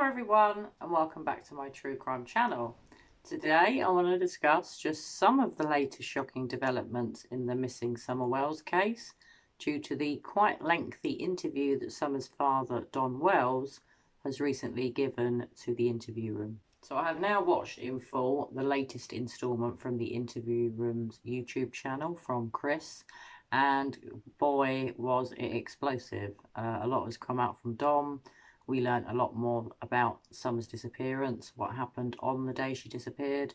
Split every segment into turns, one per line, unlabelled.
Hello everyone and welcome back to my true crime channel. Today I want to discuss just some of the latest shocking developments in the missing Summer Wells case due to the quite lengthy interview that Summer's father Don Wells has recently given to the interview room. So I have now watched in full the latest instalment from the interview room's YouTube channel from Chris, and boy was it explosive. A lot has come out from Dom. We learned a lot more about Summer's disappearance, what happened on the day she disappeared,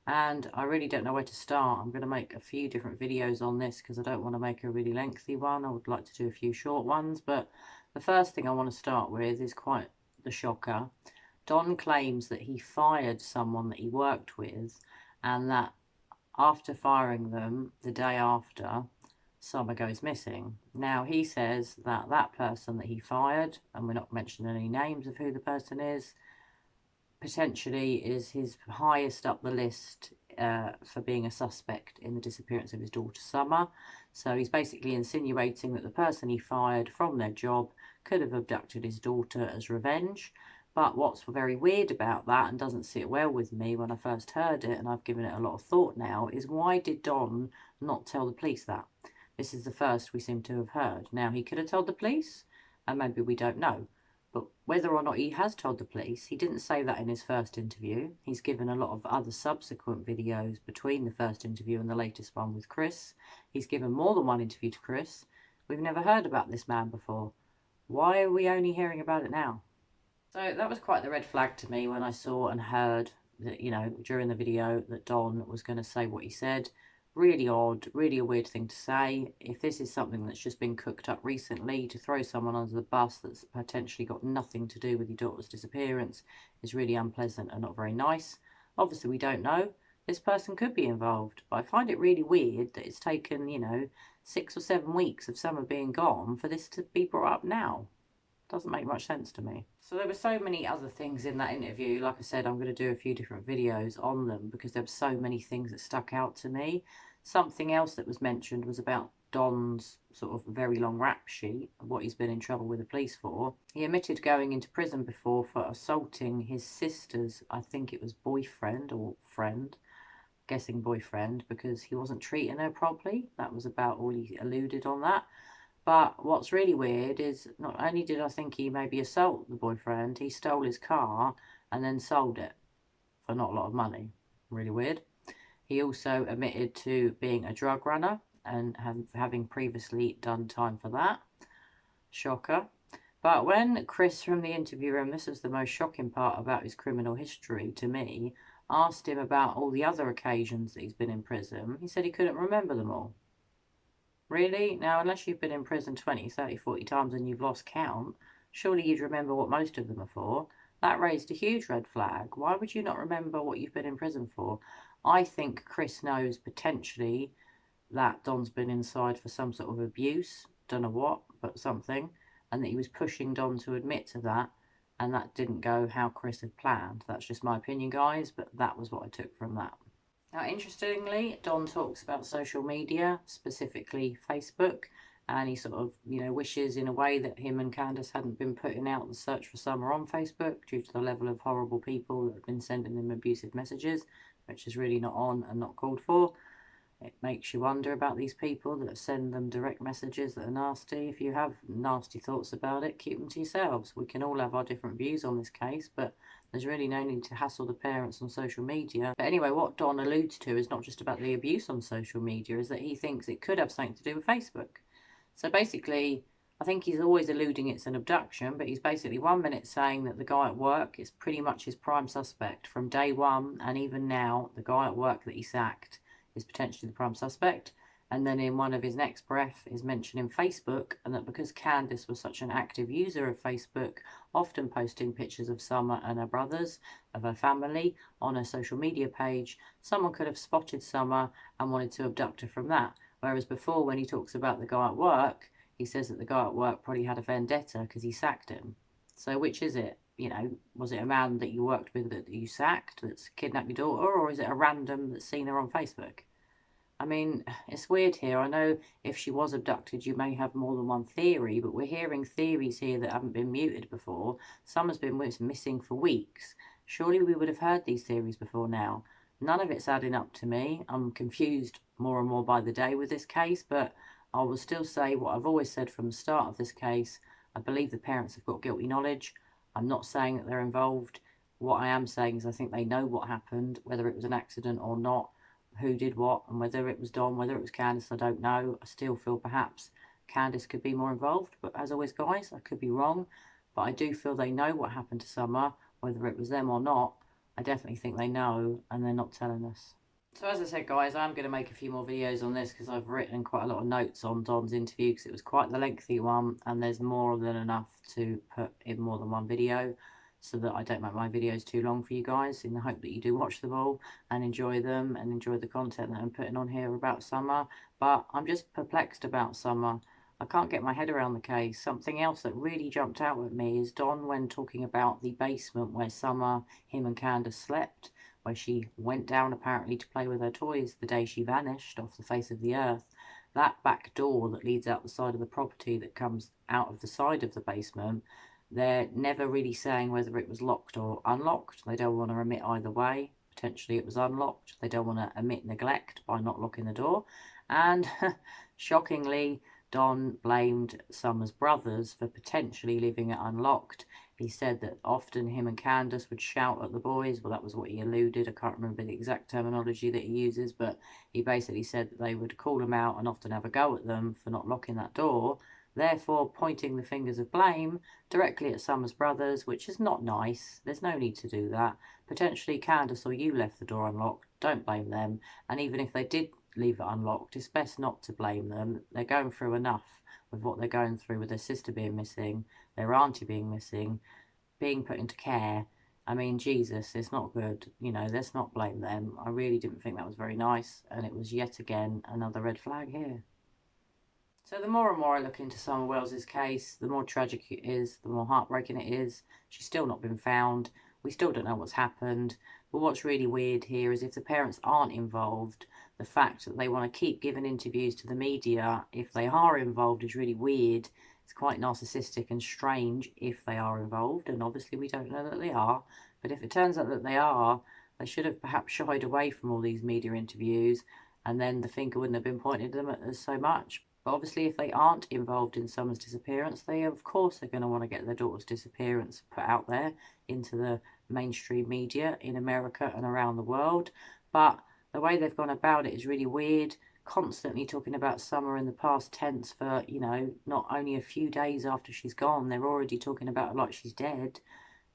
and I really don't know where to start. I'm going to make a few different videos on this because I don't want to make a really lengthy one. I would like to do a few short ones, but the first thing I want to start with is quite the shocker. Don claims that he fired someone that he worked with, and that after firing them the day after, Summer goes missing. Now he says that that person that he fired, and we're not mentioning any names of who the person is, potentially is his highest up the list for being a suspect in the disappearance of his daughter Summer. So he's basically insinuating that the person he fired from their job could have abducted his daughter as revenge. But what's very weird about that, and doesn't sit well with me when I first heard it, and I've given it a lot of thought now, is why did Don not tell the police that? This is the first we seem to have heard. Now, he could have told the police, and maybe we don't know. But whether or not he has told the police, he didn't say that in his first interview. He's given a lot of other subsequent videos between the first interview and the latest one with Chris. He's given more than one interview to Chris. We've never heard about this man before. Why are we only hearing about it now? So that was quite the red flag to me when I saw and heard that, during the video that Don was going to say what he said. Really odd, really a weird thing to say. If this is something that's just been cooked up recently, to throw someone under the bus that's potentially got nothing to do with your daughter's disappearance is really unpleasant and not very nice. Obviously, we don't know. This person could be involved, but I find it really weird that it's taken, 6 or 7 weeks of Summer being gone for this to be brought up now. Doesn't make much sense to me. So there were so many other things in that interview. Like I said, I'm going to do a few different videos on them because there were so many things that stuck out to me. Something else that was mentioned was about Don's sort of very long rap sheet of what he's been in trouble with the police for. He admitted going into prison before for assaulting his sister's, I think it was boyfriend or friend, guessing boyfriend, because he wasn't treating her properly. That was about all he alluded on that. But what's really weird is not only did I think he maybe assault the boyfriend, he stole his car and then sold it for not a lot of money. Really weird. He also admitted to being a drug runner and having previously done time for that. Shocker. But when Chris from the interview room, this is the most shocking part about his criminal history to me, asked him about all the other occasions that he's been in prison, he said he couldn't remember them all. Really? Now, unless you've been in prison 20, 30, 40 times and you've lost count, surely you'd remember what most of them are for. That raised a huge red flag. Why would you not remember what you've been in prison for? I think Chris knows potentially that Don's been inside for some sort of abuse, don't know what, but something, and that he was pushing Don to admit to that, and that didn't go how Chris had planned. That's just my opinion, guys, but that was what I took from that. Now, interestingly, Don talks about social media, specifically Facebook, and he sort of, wishes in a way that him and Candace hadn't been putting out the search for Summer on Facebook due to the level of horrible people that have been sending them abusive messages, which is really not on and not called for. It makes you wonder about these people that send them direct messages that are nasty. If you have nasty thoughts about it, keep them to yourselves. We can all have our different views on this case, but there's really no need to hassle the parents on social media. But anyway, what Don alludes to is not just about the abuse on social media, is that he thinks it could have something to do with Facebook. So basically, I think he's always alluding it's an abduction, but he's basically 1 minute saying that the guy at work is pretty much his prime suspect from day one, and even now, the guy at work that he sacked is potentially the prime suspect. And then in one of his next breath is mentioning Facebook, and that because Candace was such an active user of Facebook, often posting pictures of Summer and her brothers, of her family, on her social media page, someone could have spotted Summer and wanted to abduct her from that. Whereas before, when he talks about the guy at work, he says that the guy at work probably had a vendetta because he sacked him. So which is it? Was it a man that you worked with that you sacked that's kidnapped your daughter, or is it a random that's seen her on Facebook? I mean, it's weird here. I know if she was abducted, you may have more than one theory, but we're hearing theories here that haven't been muted before. Summer's been missing for weeks. Surely we would have heard these theories before now. None of it's adding up to me. I'm confused more and more by the day with this case, but I will still say what I've always said from the start of this case. I believe the parents have got guilty knowledge. I'm not saying that they're involved. What I am saying is I think they know what happened, whether it was an accident or not, who did what, and whether it was Don, whether it was Candace, I don't know. I still feel perhaps Candace could be more involved, but as always, guys, I could be wrong. But I do feel they know what happened to Summer, whether it was them or not. I definitely think they know, and they're not telling us. So as I said, guys, I'm going to make a few more videos on this because I've written quite a lot of notes on Don's interview because it was quite the lengthy one, and there's more than enough to put in more than one video, so that I don't make my videos too long for you guys, in the hope that you do watch them all and enjoy them and enjoy the content that I'm putting on here about Summer. But I'm just perplexed about Summer. I can't get my head around the case. Something else that really jumped out at me is Don, when talking about the basement where Summer, him and Candace slept, where she went down apparently to play with her toys the day she vanished off the face of the earth. That back door that leads out the side of the property that comes out of the side of the basement, they're never really saying whether it was locked or unlocked. They don't want to admit either way. Potentially it was unlocked. They don't want to admit neglect by not locking the door. And shockingly, Don blamed Summer's brothers for potentially leaving it unlocked. He said that often him and Candace would shout at the boys. Well, that was what he alluded. I can't remember the exact terminology that he uses, but he basically said that they would call them out and often have a go at them for not locking that door, therefore pointing the fingers of blame directly at Summer's brothers, which is not nice. There's no need to do that. Potentially Candace or you left the door unlocked. Don't blame them. And even if they did leave it unlocked, it's best not to blame them. They're going through enough with what they're going through, with their sister being missing, their auntie being missing, being put into care. I mean, Jesus, it's not good. You know, let's not blame them. I really didn't think that was very nice, and it was yet again another red flag here. So the more and more I look into Summer Wells's case, the more tragic it is, the more heartbreaking it is. She's still not been found. We still don't know what's happened. But what's really weird here is if the parents aren't involved, the fact that they want to keep giving interviews to the media if they are involved is really weird. It's quite narcissistic and strange if they are involved, and obviously we don't know that they are. But if it turns out that they are, they should have perhaps shied away from all these media interviews, and then the finger wouldn't have been pointed at them as so much. But obviously if they aren't involved in Summer's disappearance, they of course are going to want to get their daughter's disappearance put out there into the mainstream media in America and around the world. But the way they've gone about it is really weird, constantly talking about Summer in the past tense for, you know, not only a few days after she's gone, they're already talking about her like she's dead.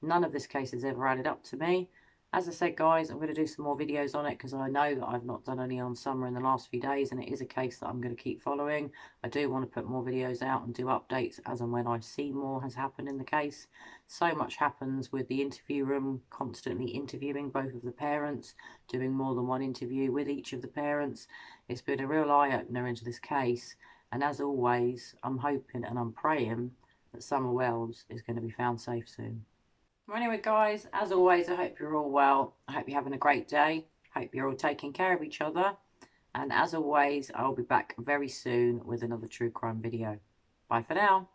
None of this case has ever added up to me. As I said, guys, I'm going to do some more videos on it because I know that I've not done any on Summer in the last few days, and it is a case that I'm going to keep following. I do want to put more videos out and do updates as and when I see more has happened in the case. So much happens with the interview room, constantly interviewing both of the parents, doing more than one interview with each of the parents. It's been a real eye-opener into this case, and as always, I'm hoping and I'm praying that Summer Wells is going to be found safe soon. Well, anyway, guys, as always, I hope you're all well. I hope you're having a great day. Hope you're all taking care of each other. And as always, I'll be back very soon with another true crime video. Bye for now.